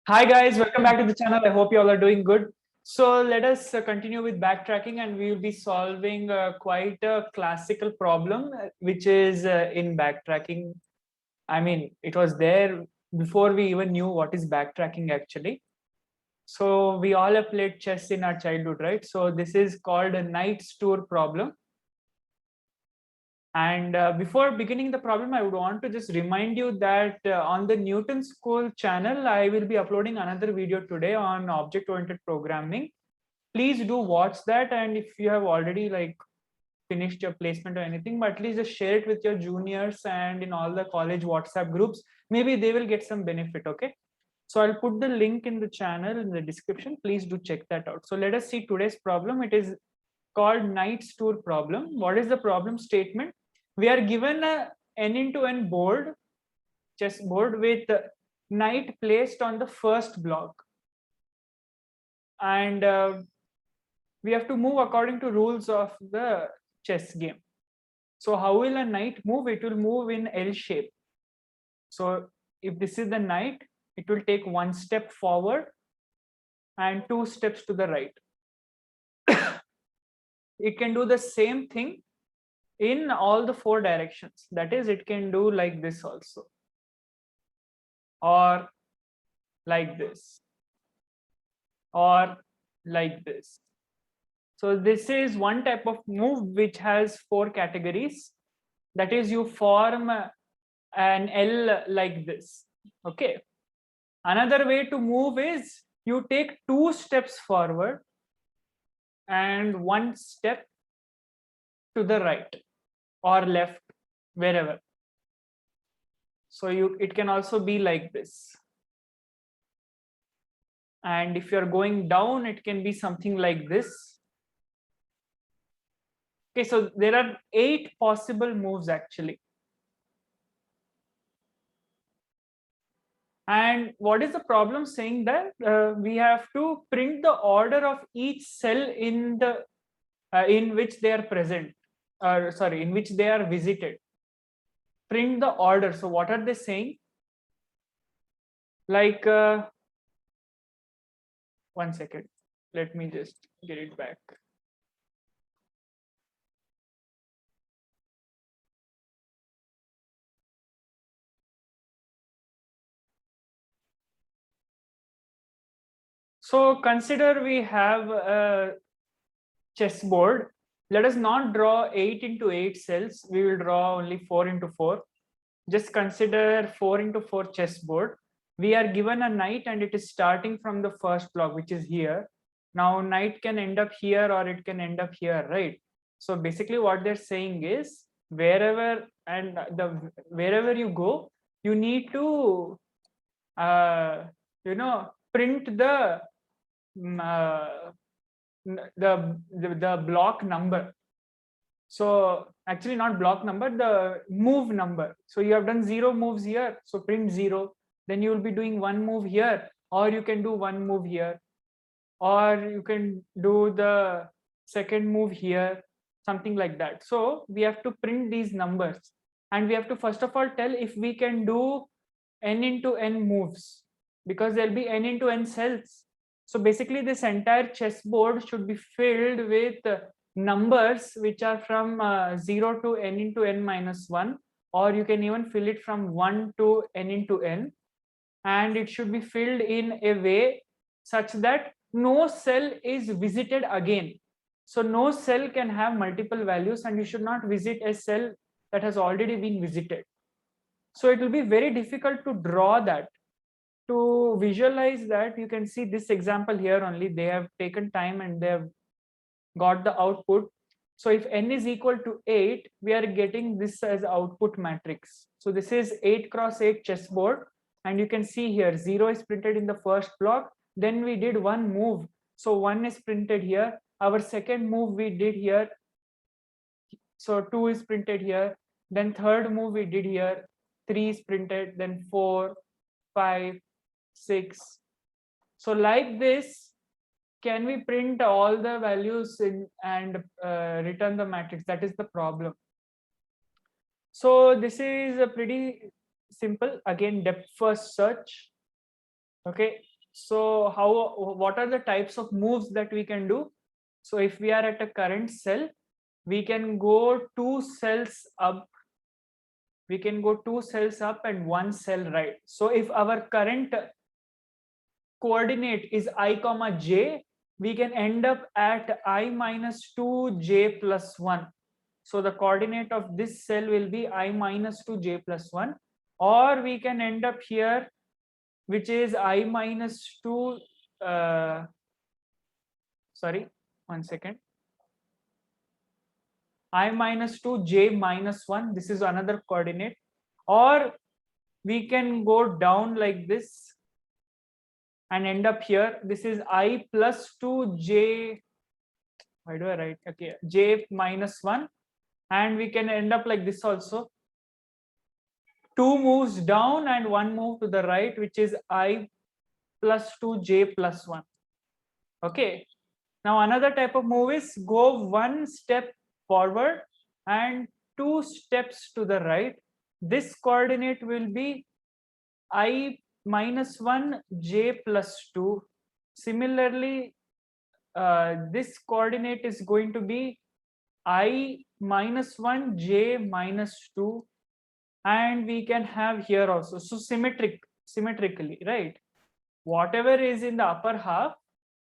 Hi guys, welcome back to the channel. I hope you all are doing good. So let us continue with backtracking, and we will be solving quite a classical problem, which is in backtracking. I mean, it was there before we even knew what is backtracking actually. So we all have played chess in our childhood, right? So this is called a knight's tour problem. And before beginning the problem, I would want to just remind you that on the Newton School channel, I will be uploading another video today on object-oriented programming. Please do watch that. And if you have already finished your placement or anything, but at least just share it with your juniors and in all the college WhatsApp groups. Maybe they will get some benefit, okay? So I'll put the link in the channel in the description. Please do check that out. So let us see today's problem. It is called Knight's Tour problem. What is the problem statement? We are given a n into n board, chess board with knight placed on the first block, and we have to move according to rules of the chess game. So how will a knight move? It will move in L shape. So if this is the knight, it will take one step forward and two steps to the right. It can do the same thing in all the four directions. That is, it can do like this also, or like this, or like this. So this is one type of move which has four categories. That is, you form an L like this. Okay. Another way to move is you take two steps forward and one step to the right or left, wherever. So it can also be like this. And if you're going down, it can be something like this. Okay, so there are 8 possible moves actually. And what is the problem saying that we have to print the order of each cell in the in which they are present, sorry, in which they are visited. Print the order. So what are they saying? Like, one second, let me just get it back. So consider we have a chessboard. Let us not draw 8 into 8 cells. We will draw only 4 into 4. Just consider 4 into 4 chessboard. We are given a knight and it is starting from the first block, which is here. Now knight can end up here or it can end up here, right? So basically what they're saying is wherever wherever you go, you need to print the the block number. So actually not block number, the move number. So you have done 0 moves here, so print 0. Then you will be doing 1 move here, or you can do 1 move here, or you can do the second move here, something like that. So we have to print these numbers, and we have to first of all tell if we can do n into n moves, because there'll be n into n cells. So basically this entire chessboard should be filled with numbers which are from 0 to n into n minus 1, or you can even fill it from 1 to n into n, and it should be filled in a way such that no cell is visited again. So no cell can have multiple values, and you should not visit a cell that has already been visited. So it will be very difficult to draw that. To visualize that, you can see this example here only. They have taken time and they have got the output. So if n is equal to 8, we are getting this as output matrix. So this is 8 cross 8 chessboard, and you can see here 0 is printed in the first block. Then we did one move, so 1 is printed here. Our second move we did here, so 2 is printed here. Then third move we did here, 3 is printed, then 4, 5, 6. So like this, can we print all the values in and return the matrix? That is the problem. So this is a pretty simple, again, depth first search. Okay, So what are the types of moves that we can do? So if we are at a current cell, we can go 2 cells up. We can go 2 cells up and 1 cell right. So if our current coordinate is I comma j, we can end up at I minus 2 j plus 1. So the coordinate of this cell will be I minus 2 j plus 1, or we can end up here, which is I minus 2, sorry, 1 second. I minus 2 j minus 1, this is another coordinate, or we can go down like this and end up here. This is I plus 2 j, why do I write, okay, j minus 1, and we can end up like this also. 2 moves down and 1 move to the right, which is I plus 2 j plus 1. Okay, now another type of move is go 1 step forward and 2 steps to the right. This coordinate will be I minus 1 j plus 2. Similarly, this coordinate is going to be I minus 1 j minus 2, and we can have here also. So symmetrically, right? Whatever is in the upper half,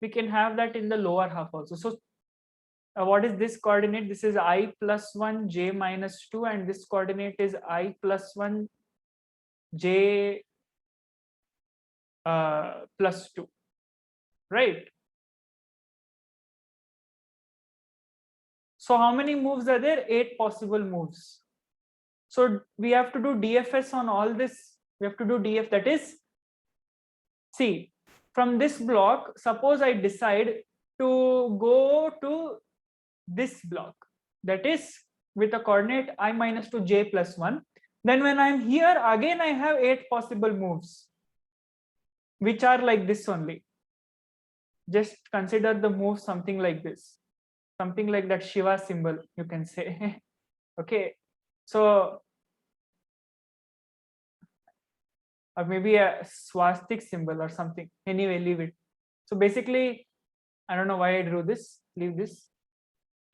we can have that in the lower half also. So what is this coordinate? This is I plus 1 j minus 2, and this coordinate is I plus 1 j plus 2, right? So how many moves are there? 8 possible moves. So we have to do DFS on all this. We have to do DF, that is, see, from this block, suppose I decide to go to this block, that is with a coordinate I minus 2 j plus 1. Then when I'm here, again I have 8 possible moves, which are like this only. Just consider the move something like this, something like that Shiva symbol, you can say. Okay, so or maybe a swastik symbol or something. Anyway, leave it. So basically, I don't know why I drew this, leave this.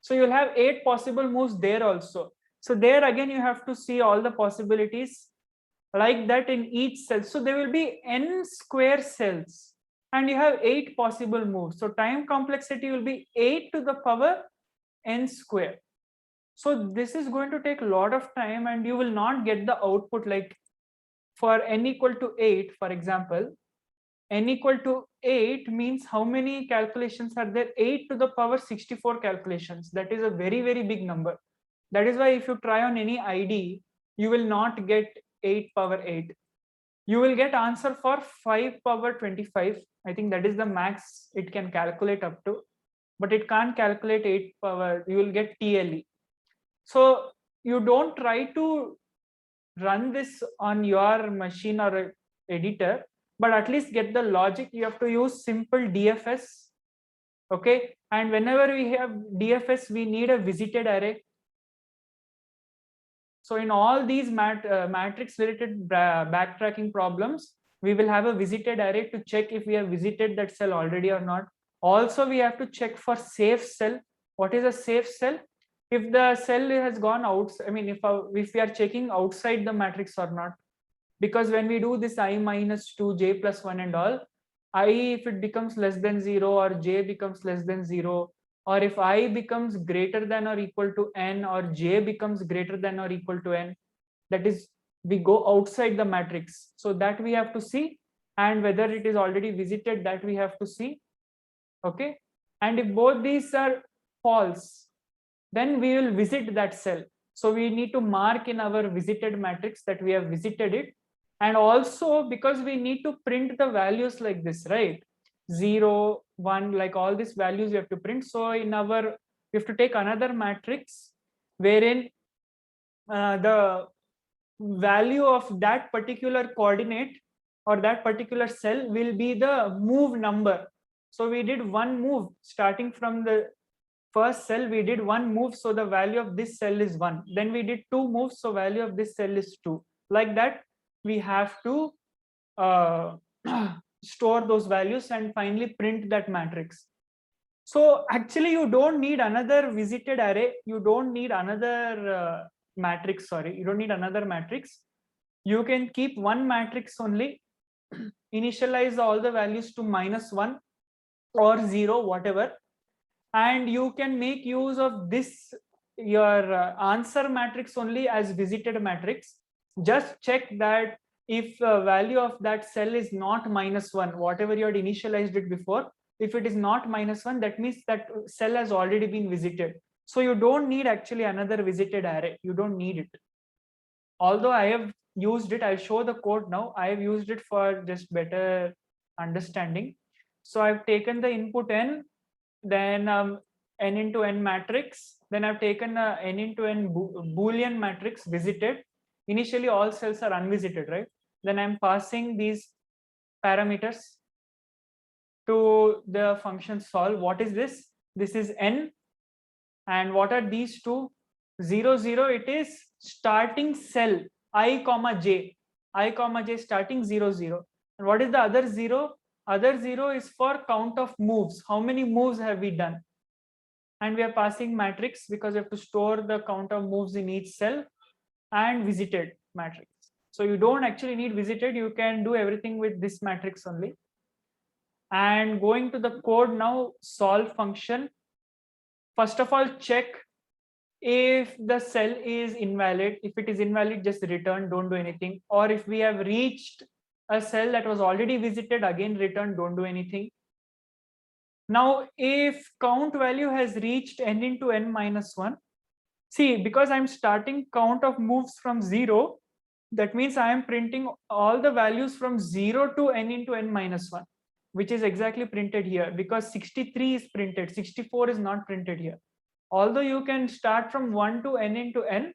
So you'll have 8 possible moves there also. So there again, you have to see all the possibilities like that in each cell. So there will be n square cells and you have 8 possible moves. So time complexity will be 8 to the power n square. So this is going to take a lot of time and you will not get the output. Like for n equal to 8, for example, n equal to 8 means how many calculations are there? 8 to the power 64 calculations. That is a very, very big number. That is why if you try on any ID, you will not get 8 power 8. You will get answer for 5 power 25. I think that is the max it can calculate up to, but it can't calculate 8 power. You will get TLE. So you don't try to run this on your machine or editor, but at least get the logic. You have to use simple DFS. Okay, and whenever we have DFS, we need a visited array. So in all these matrix related backtracking problems, we will have a visited array to check if we have visited that cell already or not. Also, we have to check for safe cell. What is a safe cell? If the cell has gone out, I mean, if we are checking outside the matrix or not. Because when we do this I minus 2 j plus 1 and all, I, if it becomes less than 0 or j becomes less than 0, or if I becomes greater than or equal to n or j becomes greater than or equal to n, that is we go outside the matrix. So that we have to see, and whether it is already visited, that we have to see. Okay, and if both these are false, then we will visit that cell. So we need to mark in our visited matrix that we have visited it. And also because we need to print the values like this, right? 0, 1, like all these values we have to print. So in our, we have to take another matrix wherein the value of that particular coordinate or that particular cell will be the move number. So we did one move starting from the first cell, we did one move, so the value of this cell is 1. Then we did 2 moves, so value of this cell is 2. Like that we have to store those values and finally print that matrix. So actually you don't need another visited array. You don't need another matrix. Sorry, you don't need another matrix. You can keep one matrix only, initialize all the values to -1 or 0, whatever, and you can make use of this your answer matrix only as visited matrix. Just check that if value of that cell is not -1, whatever you had initialized it before, if it is not -1, that means that cell has already been visited. So you don't need actually another visited array. You don't need it. Although I have used it, I'll show the code now. I have used it for just better understanding. So I've taken the input n, then n into n matrix, then I've taken a n into n Boolean matrix visited. Initially all cells are unvisited, right? Then I'm passing these parameters to the function solve. What is this? This is n, and what are these two? 0 0, it is starting cell I comma j, I comma j starting 0 0. And what is the other 0? Other 0 is for count of moves. How many moves have we done? And we are passing matrix because we have to store the count of moves in each cell, and visited matrix. So you don't actually need visited. You can do everything with this matrix only. And going to the code now, solve function. First of all, check if the cell is invalid. If it is invalid, just return, don't do anything. Or if we have reached a cell that was already visited, again return, don't do anything. Now if count value has reached n into n minus 1, see, because I'm starting count of moves from 0, that means I am printing all the values from 0 to n into n minus 1, which is exactly printed here, because 63 is printed, 64 is not printed here. Although you can start from 1 to n into n,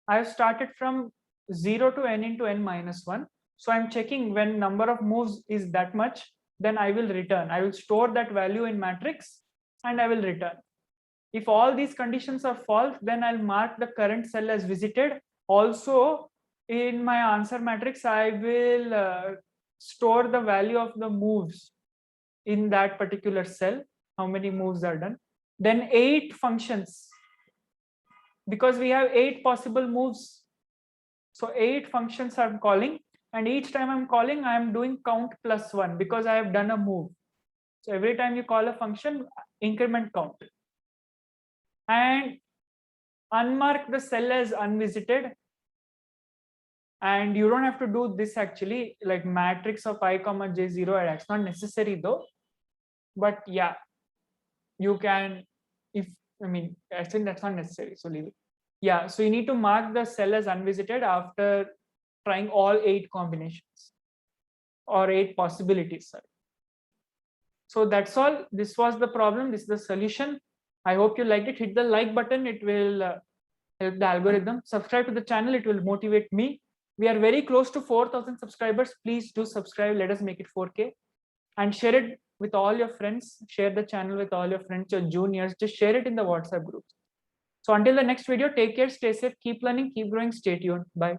I have started from 0 to n into n minus 1. So I'm checking when number of moves is that much, then I will return. I will store that value in matrix and I will return. If all these conditions are false, then I'll mark the current cell as visited. Also, in my answer matrix, I will store the value of the moves in that particular cell, how many moves are done. Then 8 functions, because we have 8 possible moves. So 8 functions I'm calling, and each time I'm calling, I'm doing count plus 1 because I have done a move. So every time you call a function, increment count. And unmark the cell as unvisited. And you don't have to do this actually, like matrix of I comma j0, that's not necessary though. But yeah, you can, if, I mean, I think that's not necessary, so leave it. Yeah, so you need to mark the cell as unvisited after trying all 8 combinations or 8 possibilities. Sorry. So that's all. This was the problem. This is the solution. I hope you liked it. Hit the like button. It will help the algorithm. Subscribe to the channel. It will motivate me. We are very close to 4,000 subscribers. Please do subscribe. Let us make it 4K. And share it with all your friends. Share the channel with all your friends, your juniors. Just share it in the WhatsApp group. So until the next video, take care, stay safe, keep learning, keep growing, stay tuned. Bye.